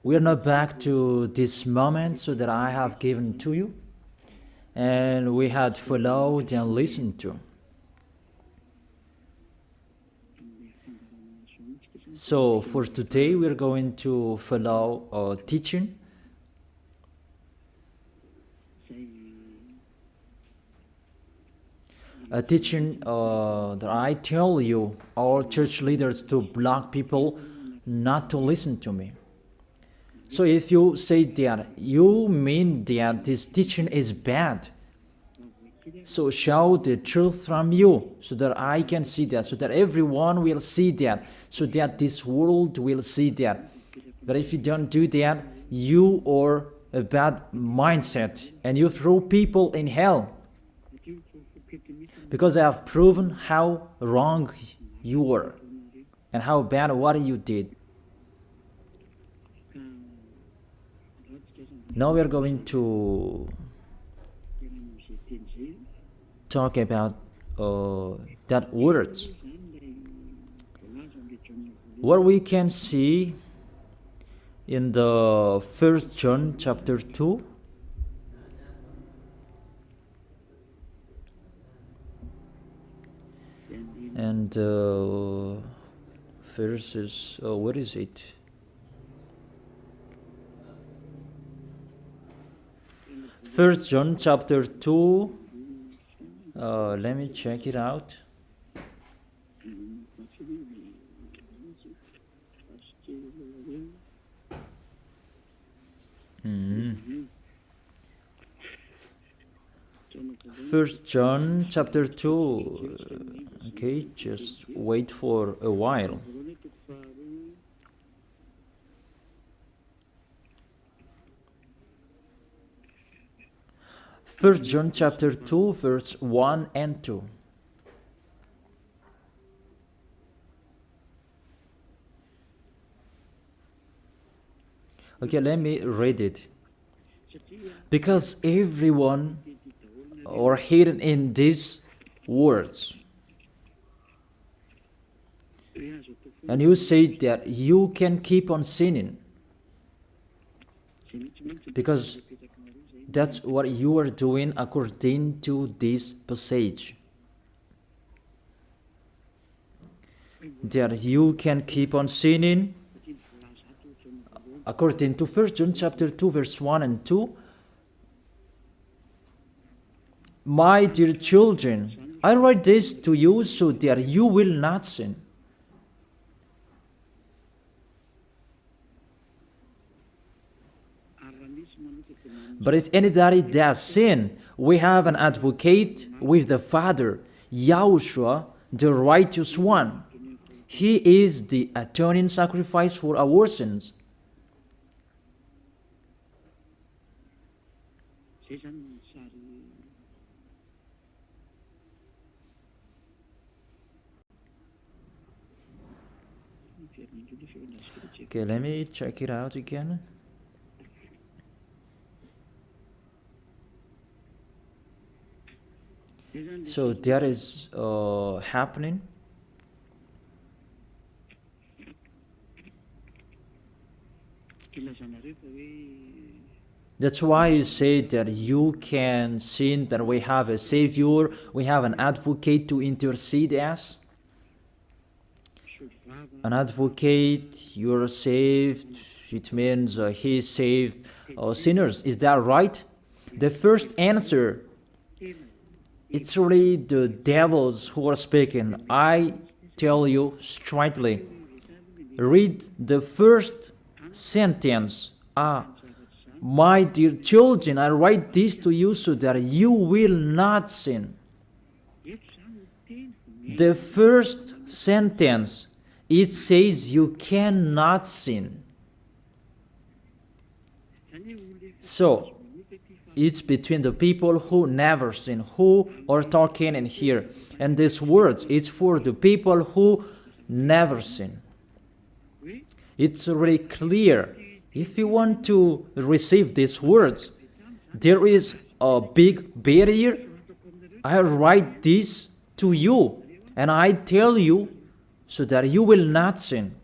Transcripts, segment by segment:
We are now back to this moment so that I have given to you, and we had followed and listened to. So for today, we are going to follow a teaching. A teaching that I tell you, all church leaders, to block people not to listen to me. So if you say that, you mean that this teaching is bad. So show the truth from you, so that I can see that, so that everyone will see that, so that this world will see that. But if you don't do that, you are a bad mindset, and you throw people in hell. Because I have proven how wrong you were, and how bad what you did. Now we are going to talk about that words. What we can see in the 1 John chapter 2, and verses, what is it? First John chapter 2, let me check it out. First John chapter 2. Okay, just wait for a while. First John chapter 2, verse 1 and 2. Okay, let me read it. Because everyone are hidden in these words. And you say that you can keep on sinning, because that's what you are doing according to this passage. That you can keep on sinning according to 1 John chapter 2, verse 1 and 2. My dear children, I write this to you so that you will not sin. But if anybody does sin, we have an advocate with the Father, YAHOSHUAH, the righteous one. He is the atoning sacrifice for our sins. Okay, let me check it out again. So that is happening. That's why you say that you can sin, that we have a Savior, we have an advocate to intercede us. An advocate, you're saved, it means he saved sinners. Is that right? The first answer, it's really the devils who are speaking. I tell you straightly, read the first sentence. My dear children, I write this to you so that you will not sin. The first sentence, it says you cannot sin. So, it's between the people who never sin, who are talking in here. And these words, it's for the people who never sin. It's really clear. If you want to receive these words, there is a big barrier. I write this to you, and I tell you so that you will not sin.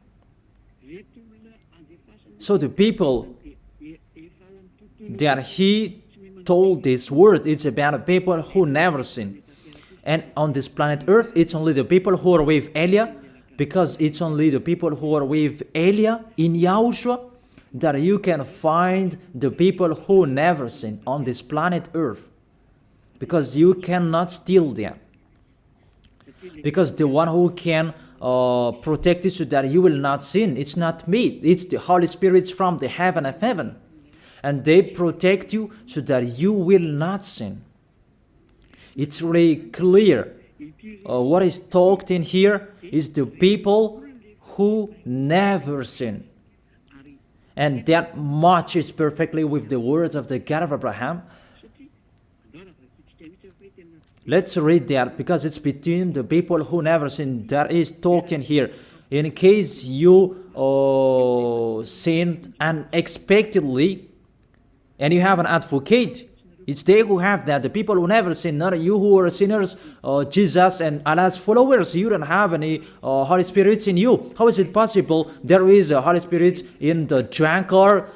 So the people that he told this word, it's about the people who never sin. And on this planet Earth, it's only the people who are with Elia, because it's only the people who are with Elia in Yahushua that you can find the people who never sin on this planet Earth. Because you cannot steal them. Because the one who can protect you so that you will not sin, it's not me, it's the Holy Spirit from the heaven of heaven. And they protect you so that you will not sin. It's really clear. What is talked in here is the people who never sin. And that matches perfectly with the words of the God of Abraham. Let's read that, because it's between the people who never sin that is talked in here. In case you sinned unexpectedly and you have an advocate, it's they who have that, the people who never sin, not you who are sinners, Jesus and Allah's followers. You don't have any Holy Spirits in you. How is it possible there is a Holy Spirit in the drunkard,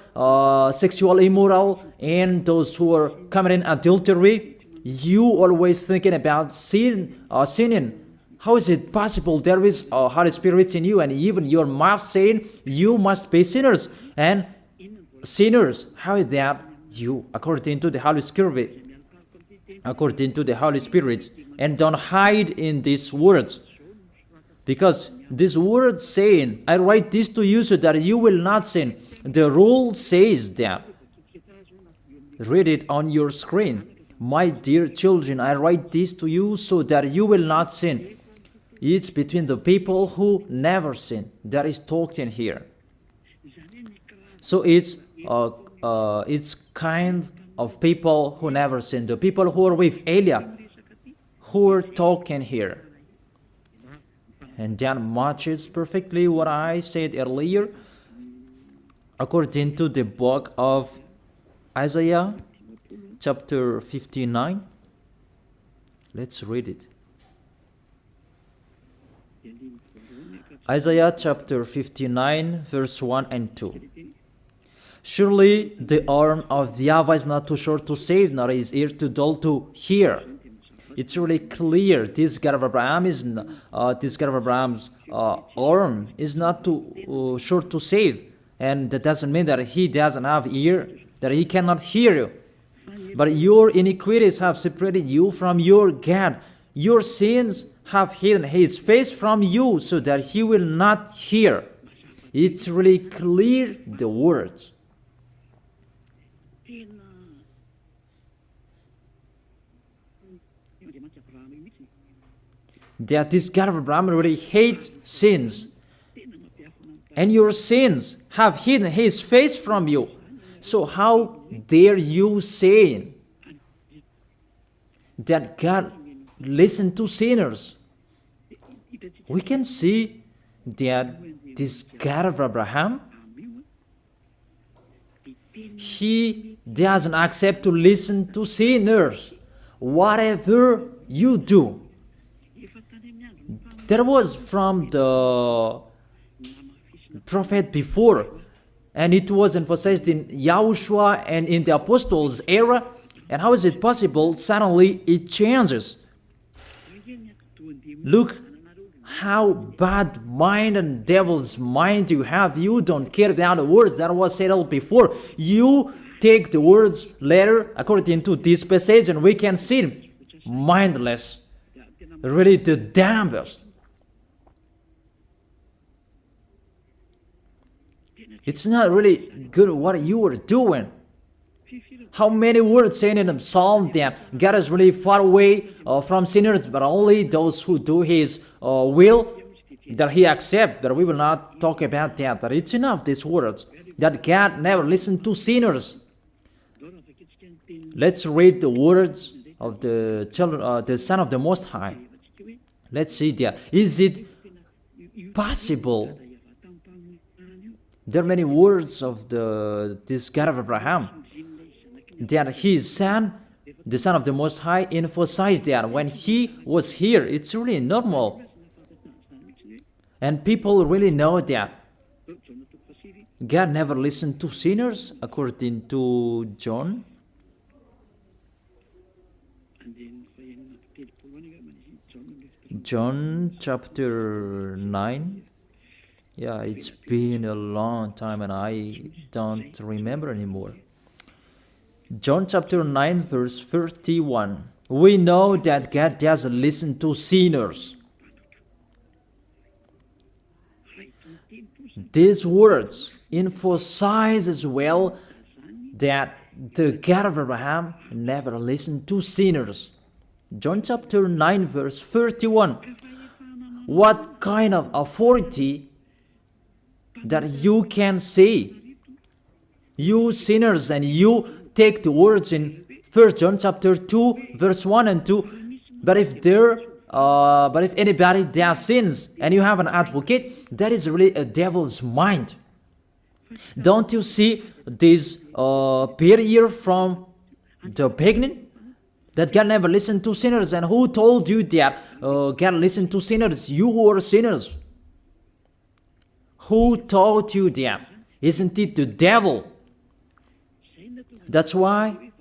sexual immoral, and those who are committing adultery? You always thinking about sinning. How is it possible there is a Holy Spirit in you, and even your mouth saying you must be sinners? And sinners, how is that? You, according to the Holy Spirit, according to the Holy Spirit, and don't hide in these words, because these words saying, I write this to you so that you will not sin. The rule says that. Read it on your screen. My dear children, I write this to you so that you will not sin. It's between the people who never sin that is talked in here. So it's kind of people who never sin, the people who are with Elia, who are talking here. And that matches perfectly what I said earlier, according to the book of Isaiah, chapter 59. Let's read it. Isaiah chapter 59, verse 1 and 2. Surely the arm of YAHVAH is not too short to save, nor his ear too dull to hear. It's really clear. This God of Abraham is Abraham's arm is not too short to save, and that doesn't mean that he doesn't have ear, that he cannot hear you. But your iniquities have separated you from your God. Your sins have hidden his face from you so that he will not hear. It's really clear, the words. That this God of Abraham really hates sins. And your sins have hidden his face from you. So how dare you say that God listens to sinners? We can see that this God of Abraham, he doesn't accept to listen to sinners. Whatever you do. There was from the prophet before, and it was emphasized in YAHOSHUAH and in the apostles' era. And how is it possible suddenly it changes? Look how bad mind and devil's mind you have. You don't care about the words that was said before. You take the words later according to this passage, and we can see mindless, really the damnedest. It's not really good what you are doing. How many words saying in the Psalm that God is really far away from sinners, but only those who do His will, that He accepts. But we will not talk about that. But it's enough, these words, that God never listened to sinners. Let's read the words of the children, the Son of the Most High. Let's see that. Is it possible? There are many words of this God of Abraham that his son, the Son of the Most High, emphasized that when he was here. It's really normal. And people really know that. God never listened to sinners, according to John. John chapter 9. Yeah, it's been a long time and I don't remember anymore. John chapter 9 verse 31. We know that God doesn't listen to sinners. These words emphasize as well that the God of Abraham never listened to sinners. John chapter 9 verse 31. What kind of authority that you can say, you sinners, and you take the words in 1 John chapter 2 verse 1 and 2, but if anybody does sins and you have an advocate, that is really a devil's mind. Don't you see this barrier from the beginning? That God never listened to sinners. And who told you that God listened to sinners? You who are sinners. Who told you that? Isn't it the devil? That's why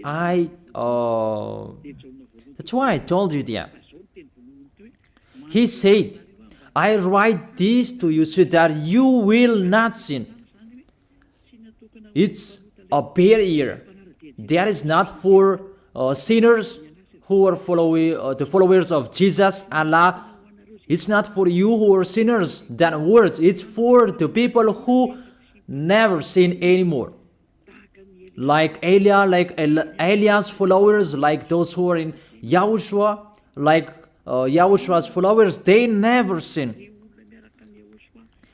I told you that. He said, I write this to you so that you will not sin. It's a barrier. That is not for sinners who are the followers of Jesus, Allah. It's not for you who are sinners, that words. It's for the people who never sin anymore. Like Elias followers, like those who are in YAHOSHUAH, like YAHOSHUAH's followers, they never sin.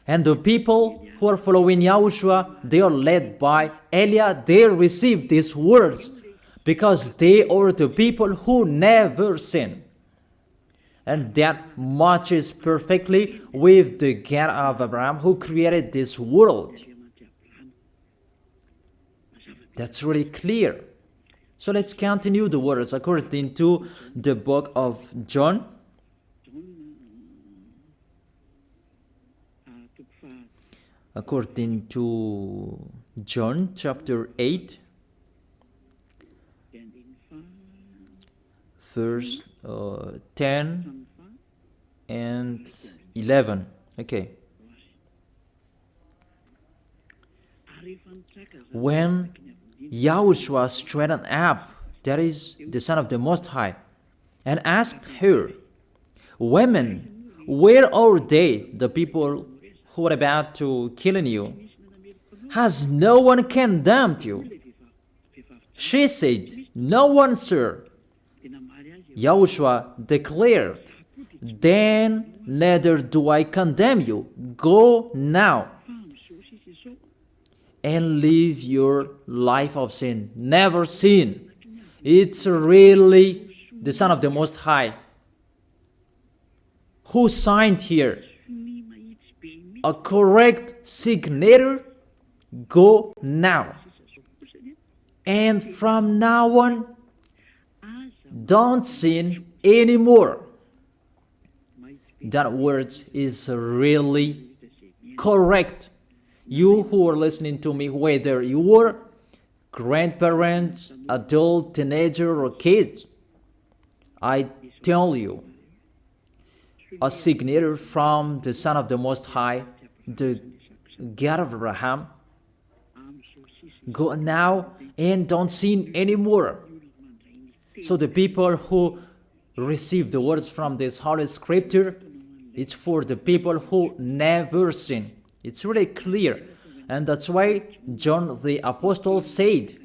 And the people who are following YAHOSHUAH, they are led by Eliah. They receive these words because they are the people who never sin. And that matches perfectly with the God of Abraham who created this world. That's really clear. So let's continue the words according to the book of John. According to John chapter 8, verse 10 and 11. Okay. When YAHOSHUAH straightened up, that is the Son of the Most High, and asked her, Women, where are they, the people who are about to kill you? Has no one condemned you? She said, No one, sir. YAHOSHUAH declared, Then neither do I condemn you. Go now and live your life of sin. Never sin. It's really the Son of the Most High who signed here. A correct signature. Go now. And from now on, don't sin anymore. That word is really correct. You who are listening to me, whether you are grandparents, adult, teenager, or kids, I tell you, a signature from the Son of the Most High, the God of Abraham. Go now and don't sin anymore. So the people who receive the words from this Holy Scripture, it's for the people who never sin. It's really clear. And that's why John the Apostle said,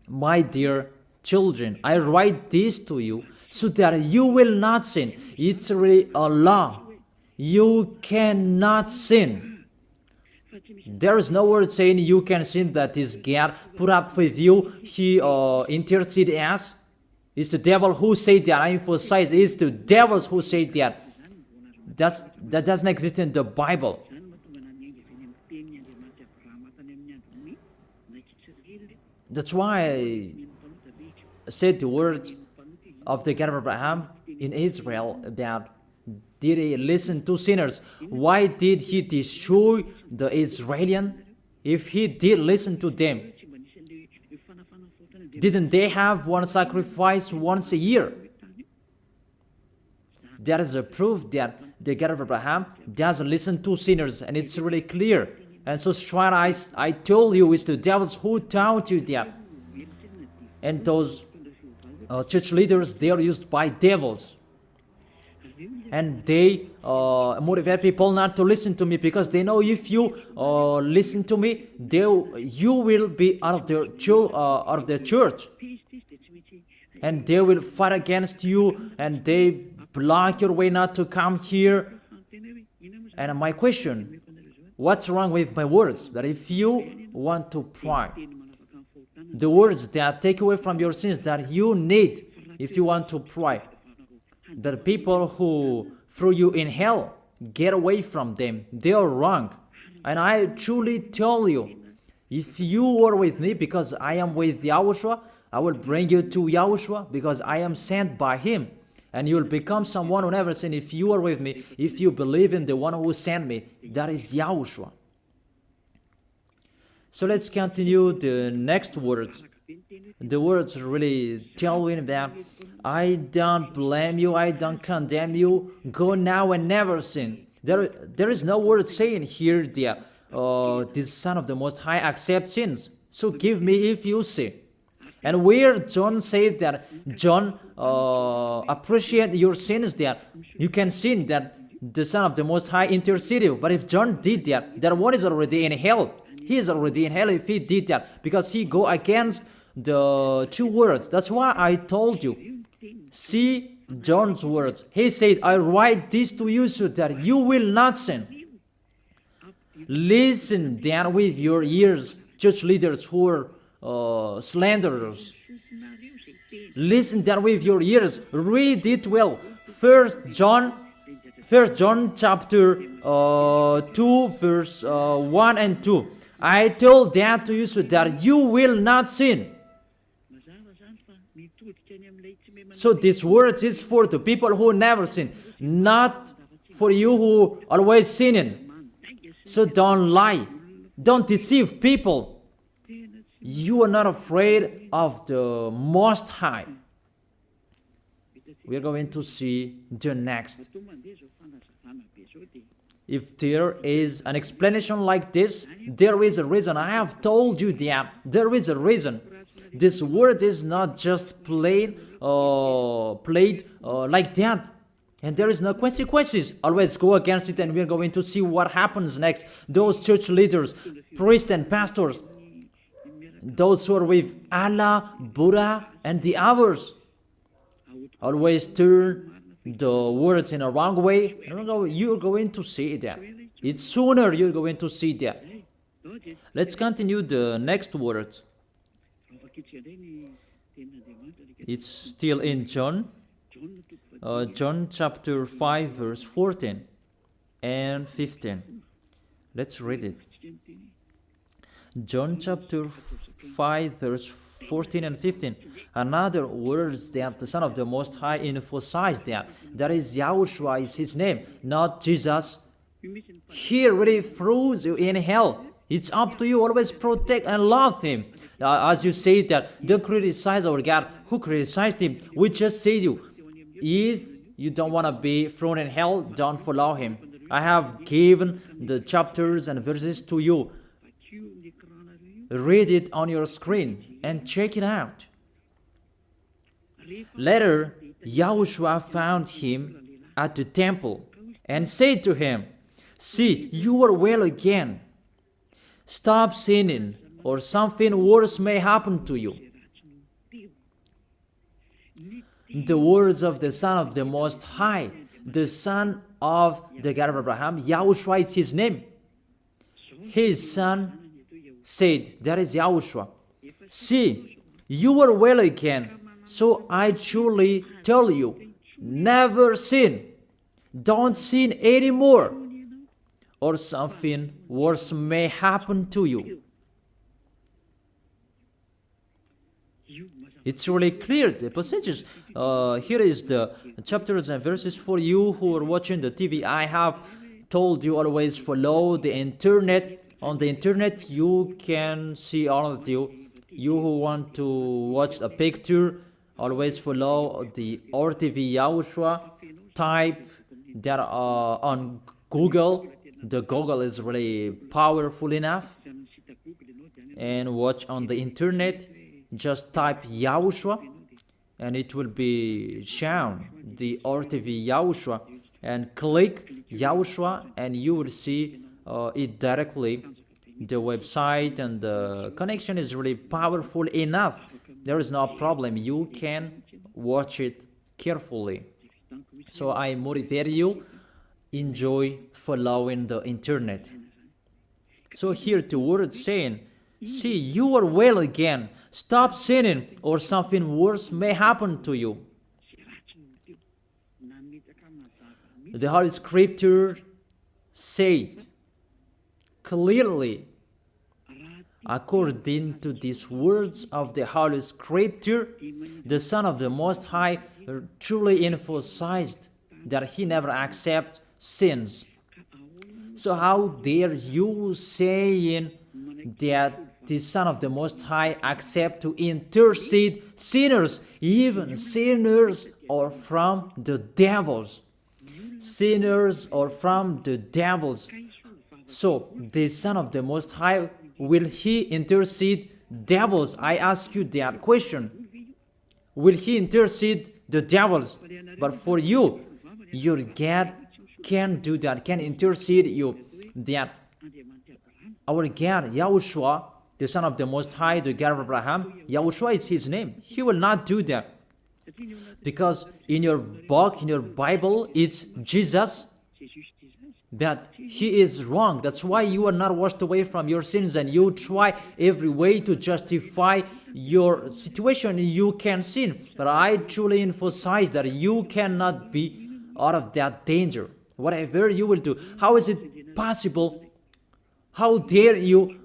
My dear children, I write this to you so that you will not sin. It's really a law. You cannot sin. There is no word saying you can sin that is God put up with you. He interceded us. It's the devil who said that. I emphasize, it's the devils who say that. That doesn't exist in the Bible. That's why I said the words of the God of Abraham in Israel about did he listen to sinners? Why did he destroy the Israelites? If he did listen to them, didn't they have one sacrifice once a year? That is a proof that the God of Abraham doesn't listen to sinners, and it's really clear. And so CHINOIS, I told you, it's the devils who taught you that. And those church leaders, they are used by devils. And they motivate people not to listen to me, because they know if you listen to me, you will be out of their church. And they will fight against you, and they block your way not to come here. And my question, what's wrong with my words? That if you want to pray, the words that take away from your sins that you need if you want to pray, the people who threw you in hell, get away from them. They are wrong. And I truly tell you, if you are with me, because I am with YAHOSHUAH, I will bring you to YAHOSHUAH, because I am sent by him. And you will become someone who never sinned if you are with me, if you believe in the one who sent me. That is YAHOSHUAH. So let's continue the next words. The words really tell him that I don't blame you, I don't condemn you, go now and never sin. There is no word saying here that this Son of the Most High accepts sins. So give me if you sin. And where John said that John appreciate your sins, that you can sin, that the Son of the Most High intercede you. But if John did that one is already in hell. He is already in hell if he did that, because he go against the two words. That's why I told you. See John's words. He said, I write this to you so that you will not sin. Listen then with your ears, church leaders who are slanderers. Listen then with your ears. Read it well. First John chapter 2 verse 1 and 2. I told that to you so that you will not sin. So this word is for the people who never sin, not for you who always sinning. So don't lie. Don't deceive people. You are not afraid of the Most High. We are going to see the next. If there is an explanation like this, there is a reason. I have told you that there is a reason. This word is not just played like that. And there is no consequences. Always go against it, and we're going to see what happens next. Those church leaders, priests and pastors, those who are with Allah, Buddha, and the others, always turn the words in a wrong way. You're going to see that. It's sooner you're going to see that. Let's continue the next words. It's still in John. John chapter 5 verse 14 and 15. Let's read it. John chapter 5 verse 14 and 15. Another words that the Son of the Most High emphasized that is YAHOSHUAH is his name, not Jesus. He really throws you in hell. It's up to you. Always protect and love him. As you say that, don't criticize our God. Who criticized him? We just say to you, if you don't want to be thrown in hell, don't follow him. I have given the chapters and verses to you. Read it on your screen and check it out. Later, YAHOSHUAH found him at the temple and said to him, see, you are well again. Stop sinning, or something worse may happen to you. The words of the Son of the Most High, the Son of the God of Abraham, YAHOSHUAH is his name. His son said, that is YAHOSHUAH, see, you are well again. So I truly tell you, never sin. Don't sin anymore, or something worse may happen to you. It's really clear, the passages. Here is the chapters and verses for you who are watching the TV. I have told you always follow the internet. On the internet, you can see all of you. You who want to watch a picture, always follow the RTV YAHOSHUAH. Type that on Google. The Google is really powerful enough. And watch on the internet. Just type YAHOSHUAH and it will be shown the RTV YAHOSHUAH, and click YAHOSHUAH and you will see it directly, the website, and the connection is really powerful enough. There is no problem, you can watch it carefully. So I motivate you, enjoy following the internet. So here the word saying, see, you are well again. Stop sinning, or something worse may happen to you. The Holy Scripture said clearly, according to these words of the Holy Scripture, the Son of the Most High truly emphasized that he never accepts sins. So how dare you saying that the Son of the Most High accept to intercede sinners, even sinners or from the devils. Sinners or from the devils. So the Son of the Most High, will he intercede devils? I ask you that question. Will he intercede the devils? But for you, your God can do that, can intercede you. That our God, YAHOSHUAH, the Son of the Most High, the God of Abraham, YAHOSHUAH is his name. He will not do that. Because in your book, in your Bible, it's Jesus. But he is wrong. That's why you are not washed away from your sins and you try every way to justify your situation. You can sin. But I truly emphasize that you cannot be out of that danger. Whatever you will do. How is it possible? How dare you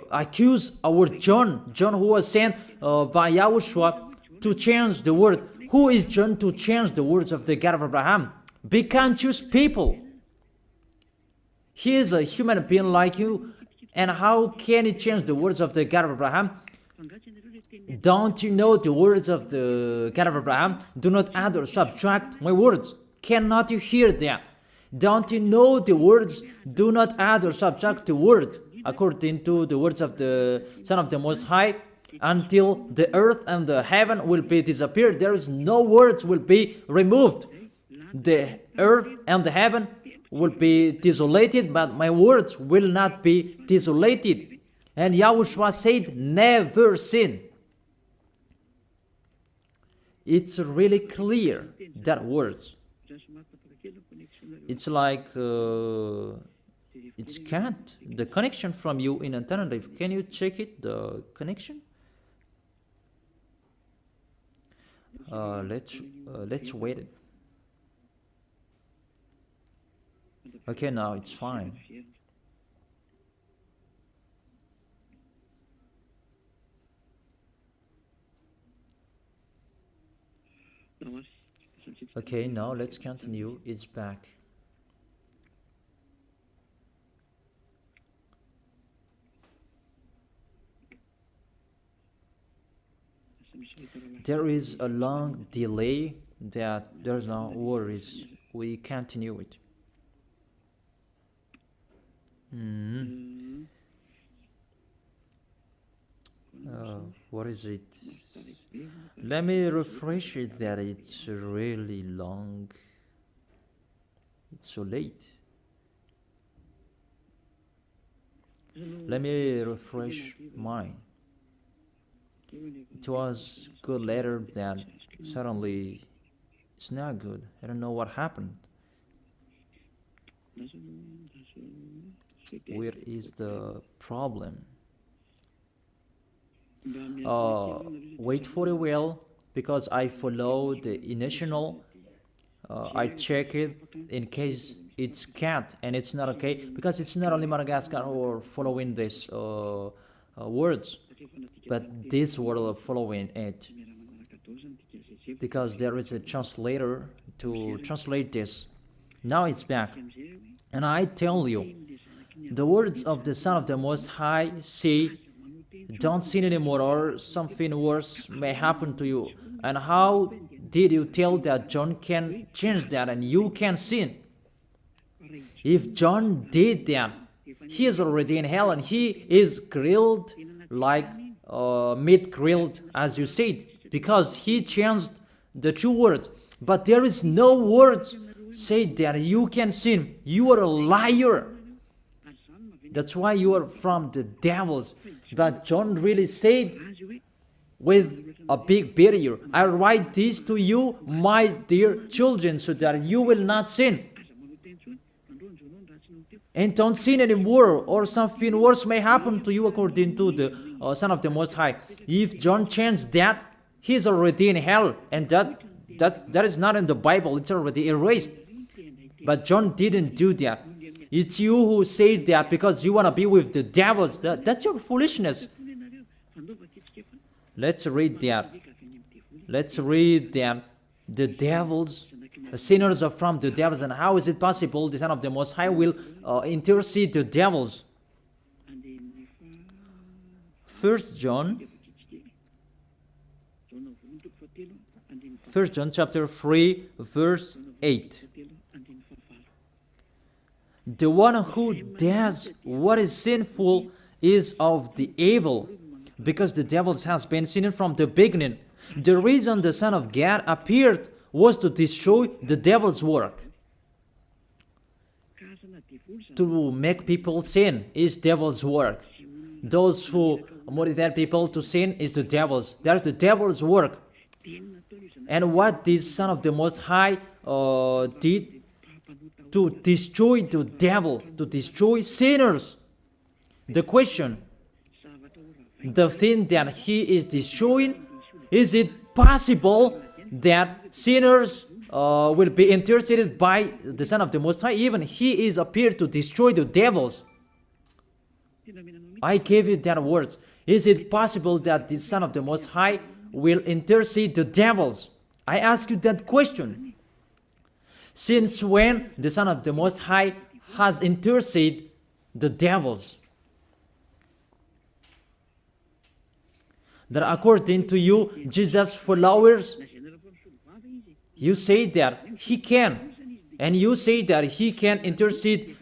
accuse our John who was sent by YAHOSHUAH to change the word? Who is John to change the words of the God of Abraham? Be conscious people. He is a human being like you, and how can he change the words of the God of Abraham? Don't you know the words of the God of Abraham? Do not add or subtract my words. Cannot you hear that? Don't you know the words? Do not add or subtract the word, according to the words of the Son of the Most High, until the earth and the heaven will be disappeared. There is no words will be removed. The earth and the heaven will be desolated, but my words will not be desolated. And YAHOSHUAH said, never sin. It's really clear, that words. It's like it's can't. The connection from you in alternative. Can you check it? The connection. Let's wait it. Okay, now it's fine. Okay, now let's continue. It's back. There is a long delay, that there's no worries. We continue it. What is it? Let me refresh it, that it's really long. It's so late. Let me refresh mine. It was good later, that suddenly it's not good. I don't know what happened. Where is the problem? Wait for a while, because I follow the initial. I check it in case it's cat and it's not okay, because it's not only Madagascar who are following these words. but this will follow in it, because there is a translator to translate this. Now it's back. And I tell you, the words of the Son of the Most High say, don't sin anymore, or something worse may happen to you. And how did you tell that John can change that and you can sin? If John did that, he is already in hell, and he is grilled like meat grilled, as you said, because he changed the true words. But there is no words say that you can sin. You are a liar. That's why you are from the devils. But John really said with a big barrier, I write this to you, my dear children, so that you will not sin. And don't sin anymore, or something worse may happen to you, according to the Son of the Most High. If John changed that, he is already in hell, and that is not in the Bible. It's already erased. But John didn't do that. It's you who say that because you want to be with the devils. That's your foolishness. Let's read that. Let's read that. The devils, sinners are from the devils. And how is it possible the Son of the Most High will intercede the devils? 1 John chapter 3, verse 8. The one who does what is sinful is of the evil, because the devils has been sinning from the beginning. The reason the Son of God appeared was to destroy the devil's work. To make people sin is devil's work. Those who motivate people to sin is the devil's. That's the devil's work. And what this Son of the Most High did to destroy the devil, to destroy sinners. The question, the thing that he is destroying, is it possible that sinners will be interceded by the Son of the Most High? Even he is appeared to destroy the devils. I gave you that words. Is it possible that the Son of the Most High will intercede the devils? I ask you that question. Since when the Son of the Most High has interceded the devils? That according to you, Jesus' followers, you say that he can, and you say that he can intercede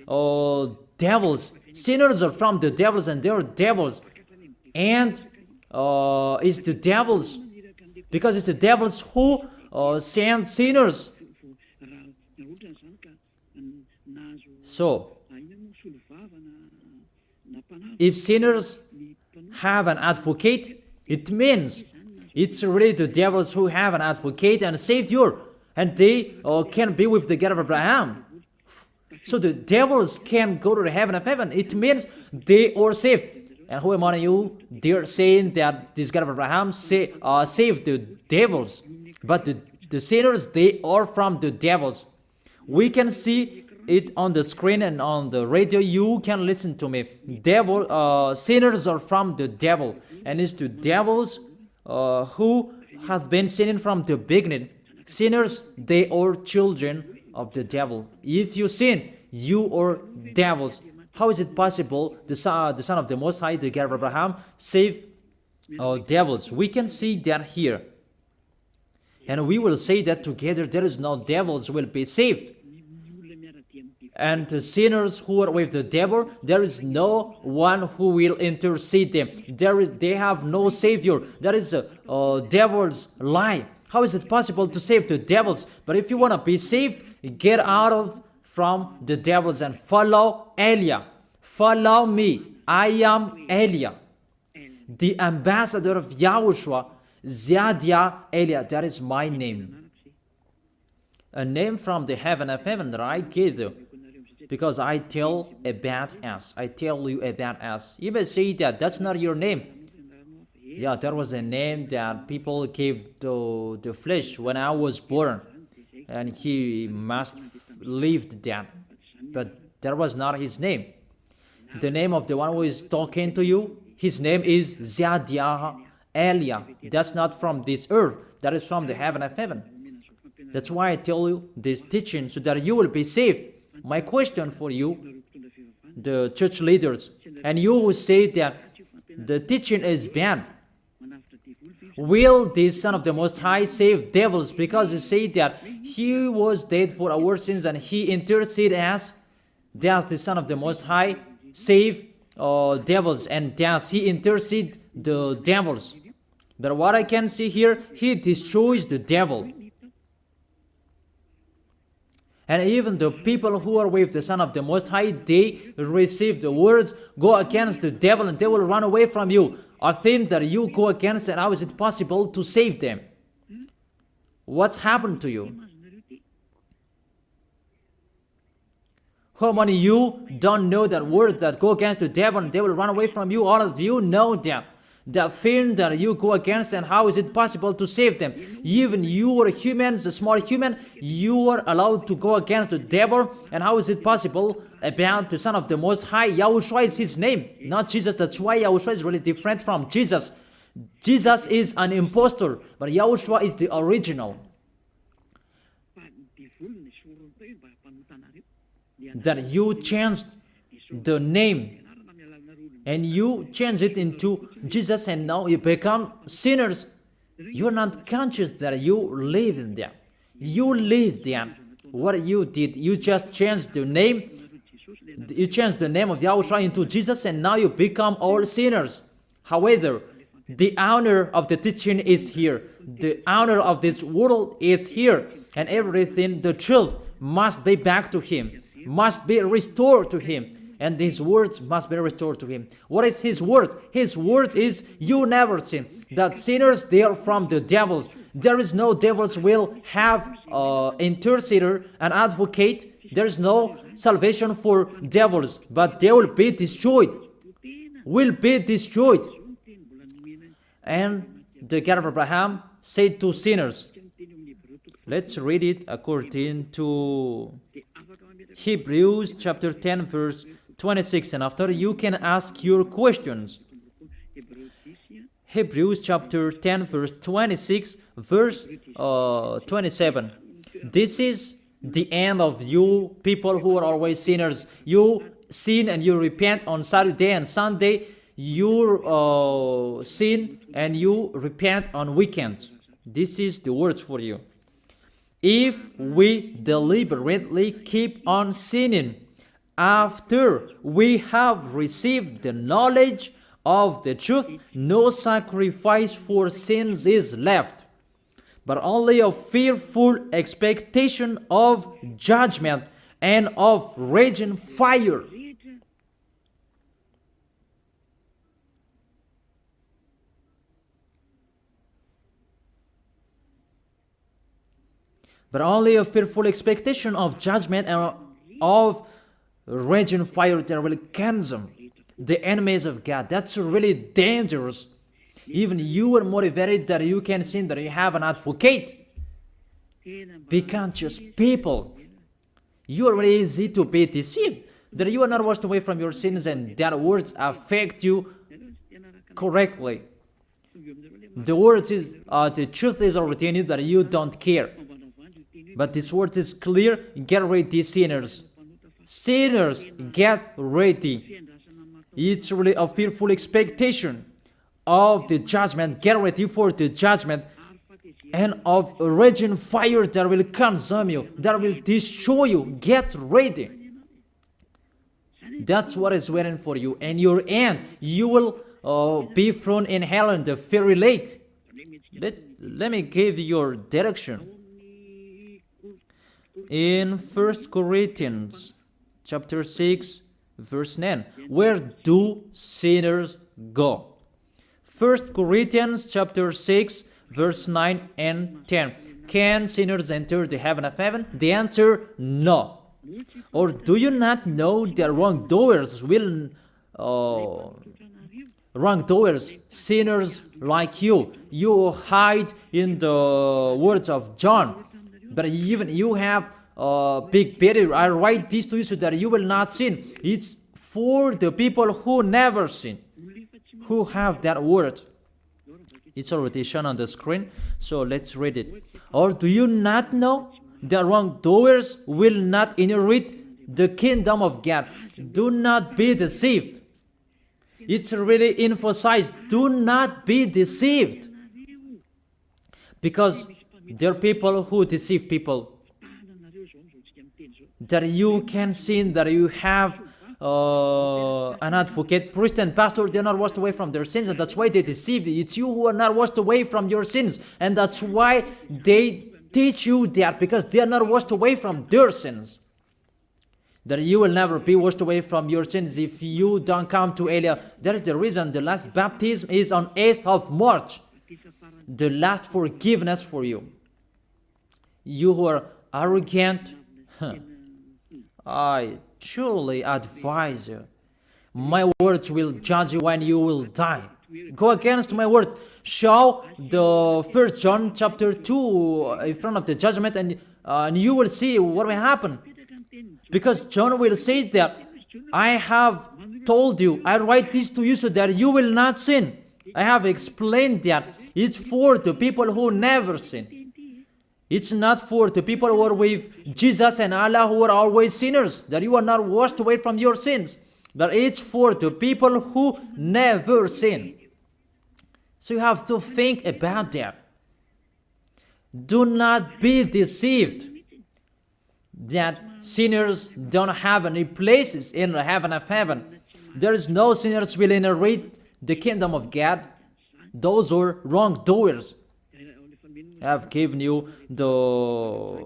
devils. Sinners are from the devils, and they are devils. And it's the devils, because it's the devils who send sinners. So, if sinners have an advocate, it means it's really the devils who have an advocate and a savior, and they can be with the God of Abraham. So the devils can go to the heaven of heaven. It means they are saved. And who among you, they're saying that this God of Abraham saved the devils. But the sinners, they are from the devils. We can see it on the screen and on the radio. You can listen to me. Sinners are from the devil, and it's the devils who have been sinning from the beginning. Sinners, they are children of the devil. If you sin, you are devils. How is it possible the Son of the Most High, the God of Abraham, save devils? We can see that here, and we will say that together. There is no devils will be saved. And the sinners who are with the devil, there is no one who will intercede them. They have no savior. That is a devil's lie. How is it possible to save the devils? But if you want to be saved, get out from the devils and follow Elia. Follow me. I am Elia, the ambassador of Yahushua, Ziadia Elia. That is my name. A name from the heaven of heaven that I gave you. Because I tell about us. I tell you about us. You may say that that's not your name. Yeah, that was a name that people gave to the flesh when I was born. And he must lived that. But that was not his name. The name of the one who is talking to you, His name is Zadiah Elia. That's not from this earth. That is from the heaven of heaven. That's why I tell you this teaching, so that you will be saved. My question for you, the church leaders, and you who say that the teaching is bad, will the Son of the Most High save devils? Because you say that He was dead for our sins and He interceded as, does the Son of the Most High save devils, and does He intercede the devils? But what I can see here, He destroys the devil. And even the people who are with the Son of the Most High, they receive the words, go against the devil and they will run away from you. A thing that you go against, and how is it possible to save them? What's happened to you? How many of you don't know that words that go against the devil and they will run away from you? All of you know that. The thing that you go against, and how is it possible to save them? Even you are humans, a small human, you are allowed to go against the devil, and how is it possible about the Son of the Most High? YAHOSHUAH is His name, not Jesus. That's why YAHOSHUAH is really different from Jesus. Jesus is an impostor, but YAHOSHUAH is the original. That you changed the name and you change it into Jesus, and now you become sinners. You are not conscious that you live in them. You live them. What you did, you just changed the name. You changed the name of YAHOSHUAH into Jesus, and now you become all sinners. However, the honor of the teaching is here. The honor of this world is here. And everything, the truth, must be back to Him, must be restored to Him. And His words must be restored to Him. What is His word? His word is, you never sin. That sinners, they are from the devils. There is no devils will have intercessor, an advocate. There is no salvation for devils, but they will be destroyed. Will be destroyed. And the God of Abraham said to sinners. Let's read it according to Hebrews chapter 10 verse 26, and after you can ask your questions. Hebrews chapter 10 verse 26 verse 27. This is the end of you people who are always sinners. You sin and you repent on Saturday and Sunday. You sin and you repent on weekends. This is the words for you. If we deliberately keep on sinning after we have received the knowledge of the truth, no sacrifice for sins is left, but only a fearful expectation of judgment and of raging fire. But only a fearful expectation of judgment and of raging fire that will consume the enemies of God. That's really dangerous. Even you are motivated that you can sin, that you have an advocate. Be conscious, people. You are really easy to be deceived. That you are not washed away from your sins and that words affect you correctly. The words is, the truth is already in you that you don't care. But this word is clear. Get ready, sinners. Sinners, get ready. It's really a fearful expectation of the judgment. Get ready for the judgment and of a raging fire that will consume you, that will destroy you. Get ready. That's what is waiting for you. And your end, you will be thrown in hell in the fiery lake. Let me give you your direction. In 1 Corinthians chapter 6 verse 9, where do sinners go? 1 Corinthians chapter 6 verse 9 and 10. Can sinners enter the heaven of heaven? The answer, no. Or do you not know that wrongdoers will wrongdoers, sinners like you hide in the words of John, but even you have big better. I write this to you so that you will not sin. It's for the people who never sin, who have that word. It's already shown on the screen, so let's read it. Or do you not know that wrongdoers will not inherit the kingdom of God? Do not be deceived. It's really emphasized, do not be deceived. Because there are people who deceive people. That you can sin, that you have an advocate, priest and pastor, they're not washed away from their sins, and that's why they deceive you. It's you who are not washed away from your sins, and that's why they teach you that, because they are not washed away from their sins. That you will never be washed away from your sins if you don't come to Elia. That is the reason the last baptism is on 8th of March. The last forgiveness for you. You who are arrogant, I truly advise you. My words will judge you when you will die. Go against my words. Show the 1 John chapter 2 in front of the judgment, and you will see what will happen. Because John will say that, I have told you, I write this to you so that you will not sin. I have explained that. It's for the people who never sin. It's not for the people who are with Jesus and Allah who are always sinners, that you are not washed away from your sins. But it's for the people who never sin. So you have to think about that. Do not be deceived that sinners don't have any places in the heaven of heaven. There is no sinners will inherit the kingdom of God. Those are wrongdoers. I have given you the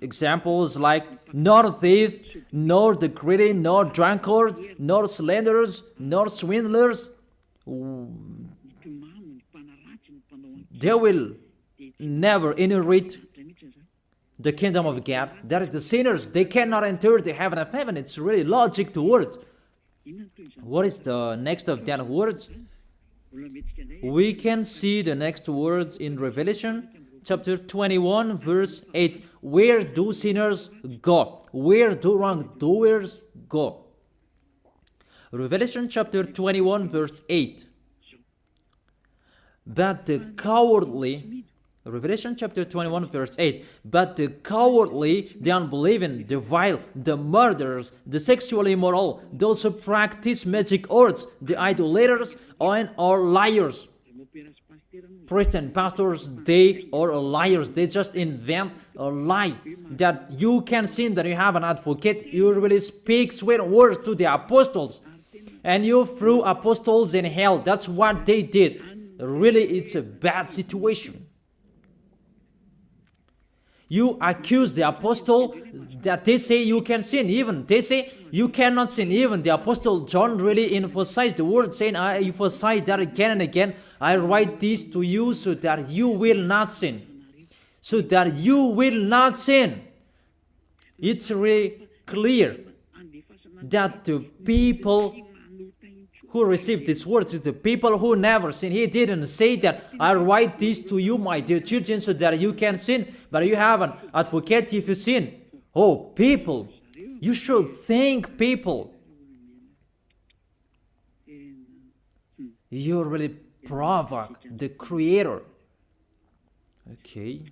examples like nor thief, nor the greedy, nor drunkard, nor slanderers, nor swindlers. They will never inherit the kingdom of God. That is the sinners. They cannot enter the heaven of heaven. It's really logic to words. What is the next of that words? We can see the next words in Revelation chapter 21 verse 8. Where do sinners go? Where do wrongdoers go? Revelation chapter 21 verse 8. But the cowardly, Revelation chapter 21 verse 8. But the cowardly, the unbelieving, the vile, the murderers, the sexually immoral, those who practice magic arts, the idolaters, and are liars. Priests and pastors, they are liars. They just invent a lie that you can sin, that you have an advocate. You really speak sweet words to the apostles, and you threw apostles in hell. That's what they did. Really, it's a bad situation. You accuse the apostle that they say you can sin. Even they say you cannot sin. Even the apostle John really emphasized the word, saying, I emphasize that again and again. I write this to you so that you will not sin. So that you will not sin. It's really clear that the people who received this word is the people who never sin. He didn't say that I write this to you, my dear children, so that you can sin, but you have an advocate if you sin. Oh, people, you should think, people. You really provoke the Creator. Okay.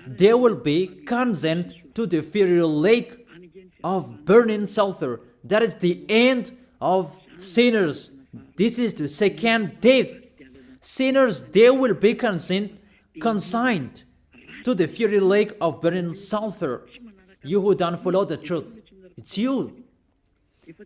They will be condemned to the fiery lake of burning sulfur. That is the end of sinners. This is the second death. Sinners, they will be consigned to the fiery lake of burning sulfur. You who don't follow the truth, it's you.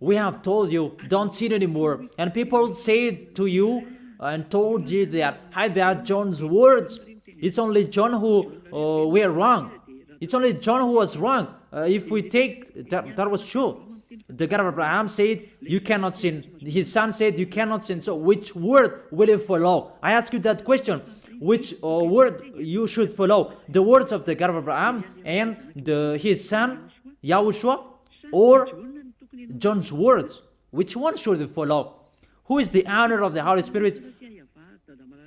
We have told you, don't sin anymore. And people say to you and told you that, how about John's words? It's only John who were wrong. It's only John who was wrong. If we take that was true. The God of Abraham said, you cannot sin. His son said, you cannot sin. So which word will you follow? I ask you that question. Which word you should follow? The words of the God of Abraham and his son, YAHOSHUAH, or John's words? Which one should you follow? Who is the owner of the Holy Spirit?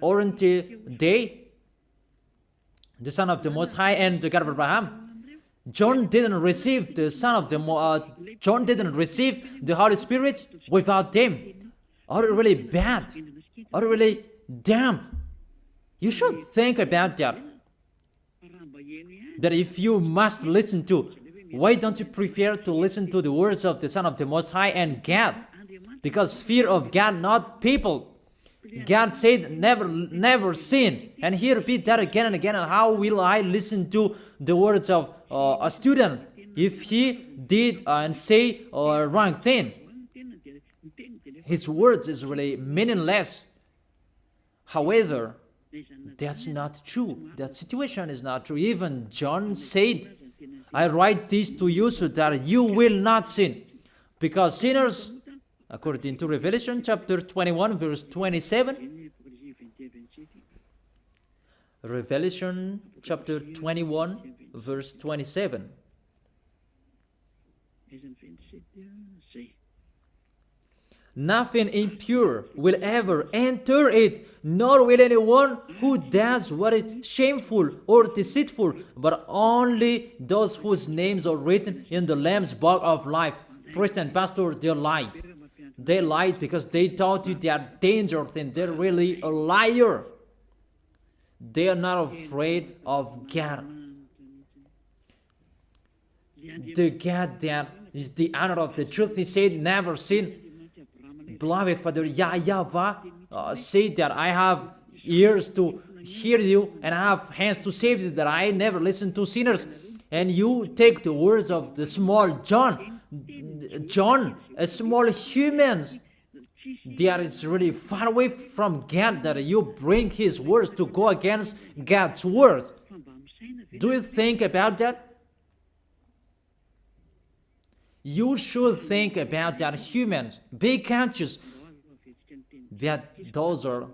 Aren't they the Son of the Most High and the God of Abraham? John didn't receive the John didn't receive the Holy Spirit without them. Are really bad? Are really damn? You should think about that. That if you must listen to, why don't you prefer to listen to the words of the Son of the Most High and God? Because fear of God, not people. God said, never sin. And he repeat that again and again. And how will I listen to the words of a student if he did and say a wrong thing? His words is really meaningless. However, that's not true. That situation is not true. Even John said, I write this to you so that you will not sin. Because sinners, according to Revelation chapter 21, verse 27, Revelation chapter 21, verse 27. Nothing impure will ever enter it, nor will anyone who does what is shameful or deceitful, but only those whose names are written in the Lamb's book of life. Priest and pastor, they lied. They lied because they taught you they are dangerous and they're really a liar. They are not afraid of God. The God that is the honor of the truth, he said, never sin. Beloved Father, YAHVAH said that I have ears to hear you and I have hands to save you, that I never listen to sinners. And you take the words of the small John, a small human, that is really far away from God, that you bring his words to go against God's word. Do you think about that? You should think about that, humans. Be conscious that those are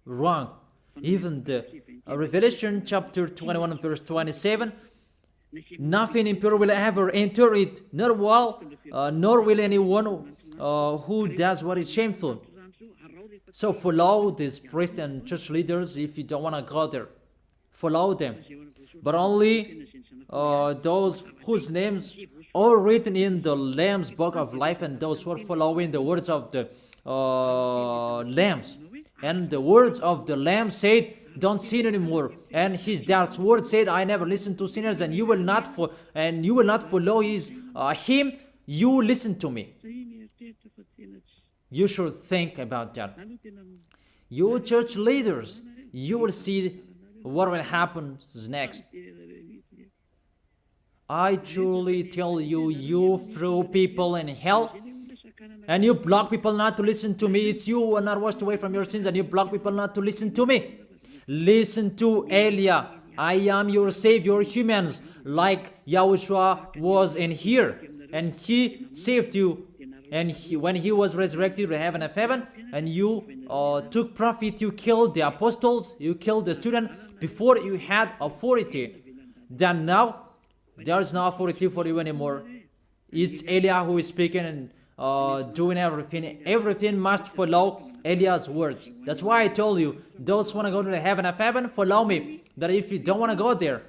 wrong. Even the Revelation chapter 21 verse 27, nothing impure will ever enter it, nor will anyone who does what is shameful. So follow these priests and church leaders if you don't want to go there. Follow them. But only those whose names are written in the Lamb's book of life, and those who are following the words of the Lambs. And the words of the Lamb said, don't sin anymore. And his dad's word said, I never listen to sinners, and you will not follow him. You listen to me. You should think about that. You church leaders, you will see what will happen next. I truly tell you, you throw people in hell, and you block people not to listen to me. It's you who are not washed away from your sins, and you block people not to listen to me. Listen to Elia. I am your savior, humans, like YAHOSHUAH was in here, and he saved you. And when he was resurrected to heaven of heaven, and you took profit, you killed the apostles, you killed the student before you had authority. Then now, there is no authority for you anymore. It's Elia who is speaking and doing everything. Everything must follow Eliah's words. That's why I told you, those who want to go to the heaven of heaven, follow me. That if you don't want to go there,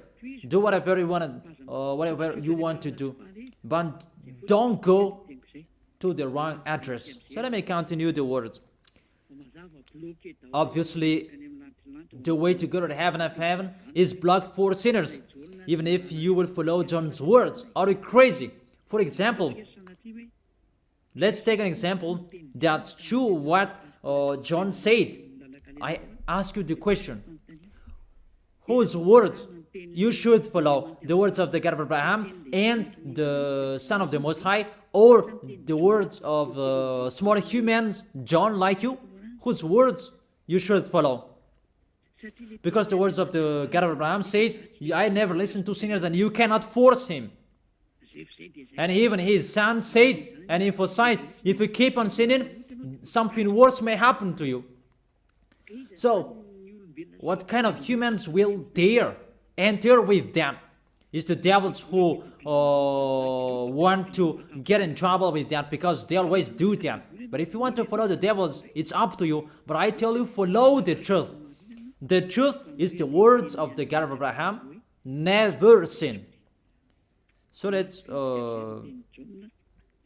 do whatever you want to do. But don't go to the wrong address. So let me continue the words. Obviously, the way to go to the heaven of heaven is blocked for sinners, even if you will follow John's words. Are you crazy? For example, let's take an example that's true what John said. I ask you the question, whose words you should follow? The words of the God of Abraham and the Son of the Most High, or the words of small humans, John like you? Whose words you should follow? Because the words of the God of Abraham said, I never listen to sinners, and you cannot force him. And even his son said and emphasized, if you keep on sinning, something worse may happen to you. So, what kind of humans will dare enter with them? It's the devils who want to get in trouble with that, because they always do that. But if you want to follow the devils, it's up to you. But I tell you, follow the truth. The truth is the words of the God of Abraham, never sin. So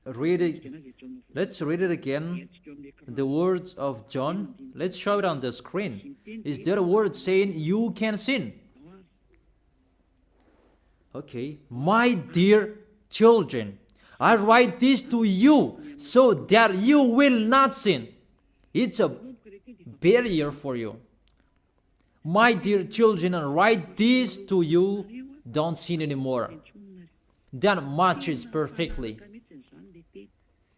read it. Let's read it again. The words of John. Let's show it on the screen. Is there a word saying you can sin? Okay. My dear children, I write this to you so that you will not sin. It's a barrier for you. My dear children, I write this to you. Don't sin anymore. That matches perfectly.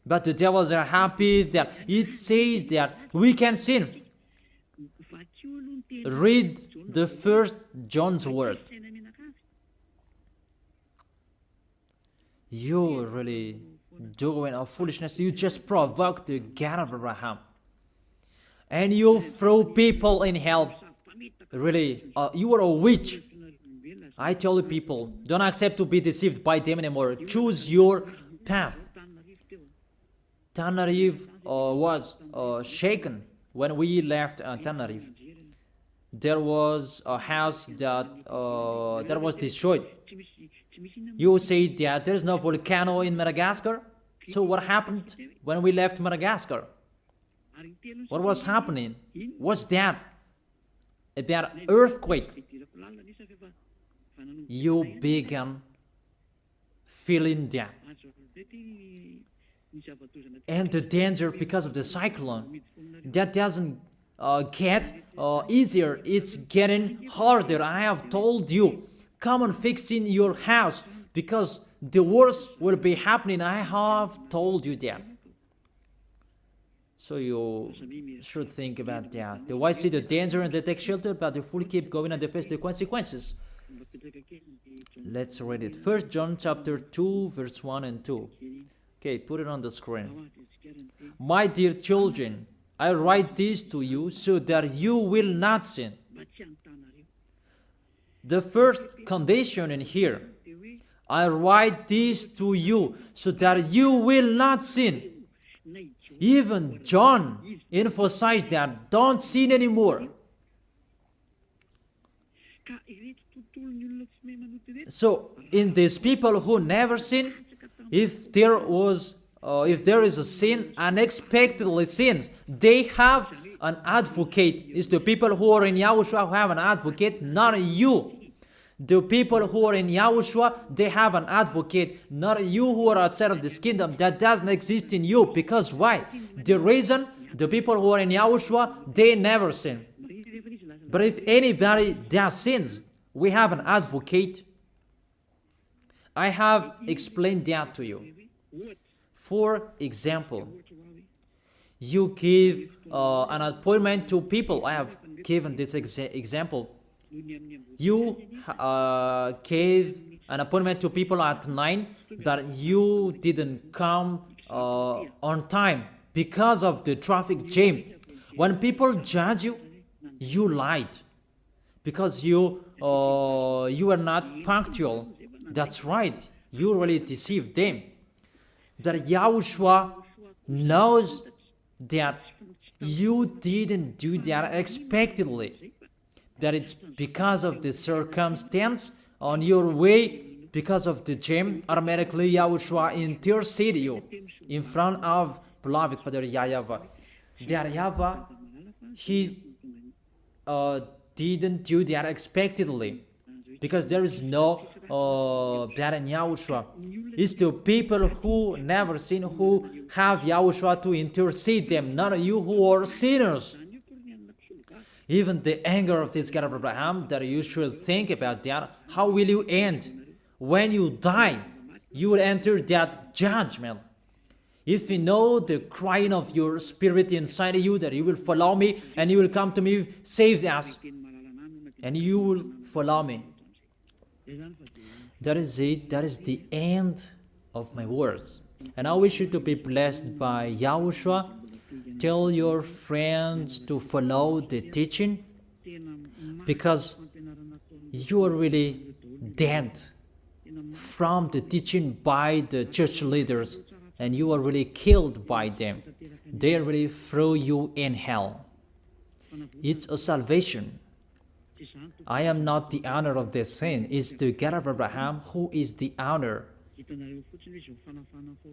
But the devils are happy that it says that we can sin. Read the first John's word. You're really doing a foolishness. You just provoke the God of Abraham. And you throw people in hell. Really, you are a witch. I tell you people, don't accept to be deceived by them anymore. Choose your path. Tenerife was shaken when we left Tenerife. There was a house that was destroyed. You say that there's no volcano in Madagascar. So what happened when we left Madagascar? What was happening? What's that? About earthquake. You began feeling that. And the danger because of the cyclone, that doesn't get easier. It's getting harder. I have told you, come on fixing your house because the worst will be happening. I have told you that. So you should think about that. The wise see the danger and they take shelter, but the fool keep going and they face the consequences. Let's read it. 1 John chapter 2, verse 1 and 2. Okay, put it on the screen. My dear children, I write this to you so that you will not sin. The first condition in here, I write this to you so that you will not sin. Even John emphasized that, don't sin anymore. So, in these people who never sin, if there is a sin, unexpectedly sins, they have an advocate. It's the people who are in Yahushua who have an advocate, not you. The people who are in Yahushua, they have an advocate, not you who are outside of this kingdom. That doesn't exist in you. Because why? The reason, the people who are in Yahushua, they never sin. But if anybody does sins, we have an advocate. I have explained that to you. For example, you give an appointment to people. I have given this example. You gave an appointment to people at 9, but you didn't come on time because of the traffic jam. When people judge you, you lied because you are not punctual. That's right. You really deceived them. That Yahushua knows that you didn't do that unexpectedly. That it's because of the circumstance on your way, because of the jam, automatically Yahushua intercede you in front of beloved Father YAHVAH. That YAHVAH, he didn't do that unexpectedly, because there is no that in Yahushua. It's the people who never sin, who have Yahushua to intercede them, not you who are sinners. Even the anger of this God of Abraham, that you should think about that. How will you end? When you die, you will enter that judgment. If you know the crying of your spirit inside you, that you will follow me and you will come to me, save us, and you will follow me. That is it. That is the end of my words. And I wish you to be blessed by Yahushua. Tell your friends to follow the teaching, because you are really dead from the teaching by the church leaders, and you are really killed by them. They really throw you in hell. It's a salvation. I am not the owner of this sin. It's the God of Abraham who is the owner.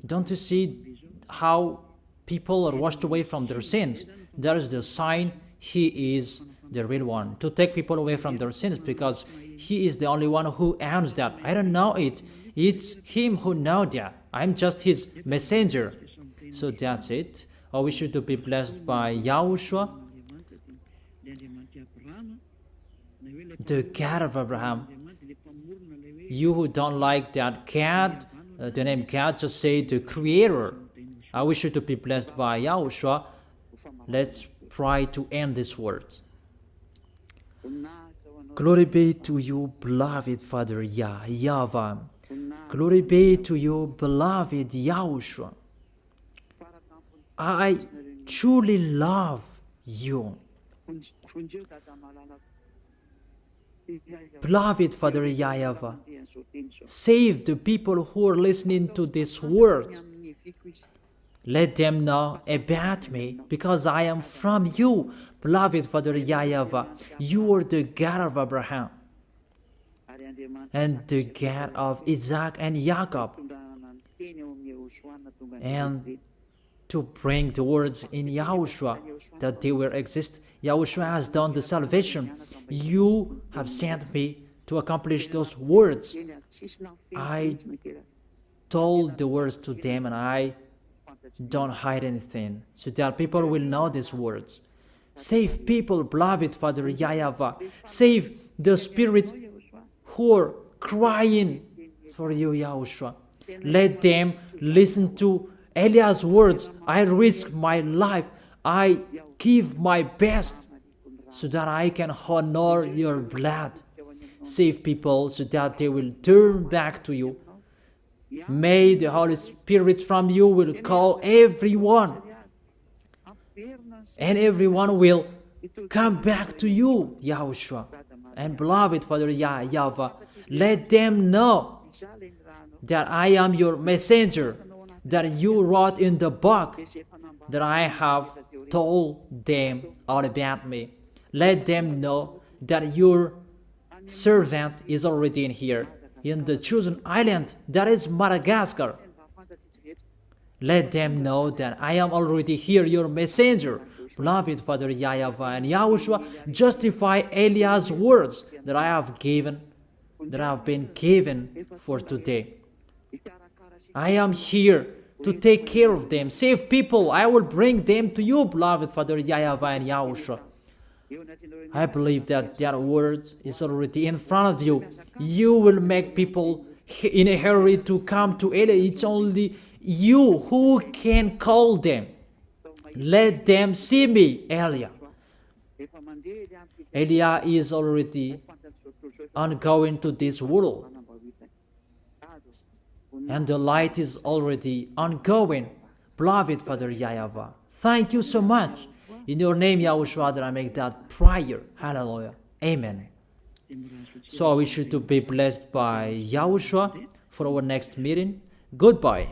Don't you see how people are washed away from their sins? That is the sign He is the real one, to take people away from their sins, because He is the only one who owns that. I don't know it. It's Him who knows that. I'm just His messenger. So that's it. I wish you to be blessed by YAHOSHUAH, the God of Abraham. You who don't like that God, the name God, just say the Creator. I wish you to be blessed by YAHOSHUAH. Let's try to end this word. Glory be to you, beloved Father YAHVAH. Glory be to you, beloved YAHOSHUAH. I truly love you. Beloved Father YAHVAH, save the people who are listening to this word. Let them know about me, because I am from you, beloved Father YAHVAH. You are the God of Abraham and the God of Isaac and Jacob. And to bring the words in YAHOSHUAH that they will exist. YAHOSHUAH has done the salvation. You have sent me to accomplish those words. I told the words to them, and I don't hide anything, so that people will know these words. Save people, beloved Father YAHVAH. Save the spirits who are crying for you, YAHOSHUAH. Let them listen to Eliah's words. I risk my life. I give my best so that I can honor your blood. Save people so that they will turn back to you. May the Holy Spirit from you will call everyone, and everyone will come back to you, YAHOSHUAH. And beloved Father YAHVAH, let them know that I am your messenger, that you wrote in the book, that I have told them all about me. Let them know that your servant is already in here, in the chosen island, that is Madagascar. Let them know that I am already here, your messenger. Beloved Father YAHVAH and YAHOSHUAH, justify Eliah's words that I have been given for today. I am here to take care of them. Save people. I will bring them to you, beloved Father YAHVAH and YAHOSHUAH. I believe that that word is already in front of you. You will make people in a hurry to come to Eliah. It's only you who can call them. Let them see me, Eliah. Eliah is already ongoing to this world, and the light is already ongoing. Beloved Father YAHVAH, thank you so much. In your name, YAHOSHUAH, that I make that prayer. Hallelujah. Amen. So I wish you to be blessed by YAHOSHUAH for our next meeting. Goodbye.